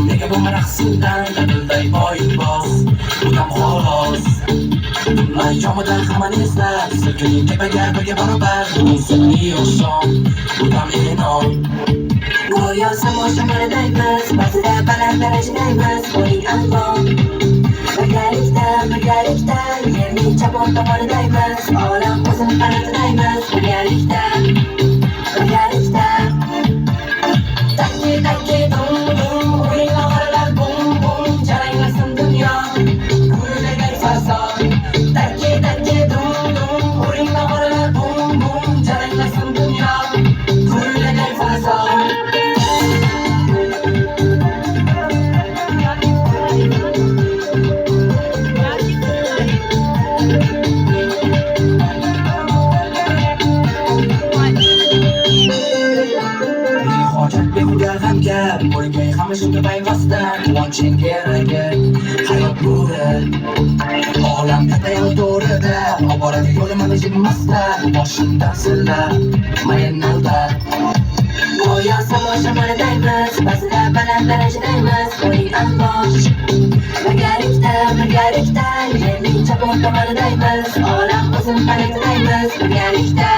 Nega bo'lmadi husndan dadilday boyibos Budam xolos Tunlar jomida hammani eslab Sirkining tepaga birga barobar Senli oqshom Budam enon Go'yo samo shamoladaymiz Ba'zida baland darajadaymiz Bo'ling alvom Birgalikda Yerning chapon tomonidaymiz Olam o'zini qanotidaymiz Birgalikda Takki dum dum O'yinlar oralar bum bum Jaranglasin dunyo Gurulagan fason Takki dum dum O'yinlar oralar bum bum Jaranglasin dunyo Gurulagan fason Bo'ling hamma shunga payvasta Quvonching keragi Hayot nuri Olam tatayon to'rida Oboradi yo'limani jimmasda Boshimdan sillab Mayin albat Go'yo samo shamoladaymiz Ba'zida baland darajadaymiz Bo'ling alvosh Birgalikda Yerning chapon tomonidaymiz Olam o'zini qanotidaymiz Birgalikda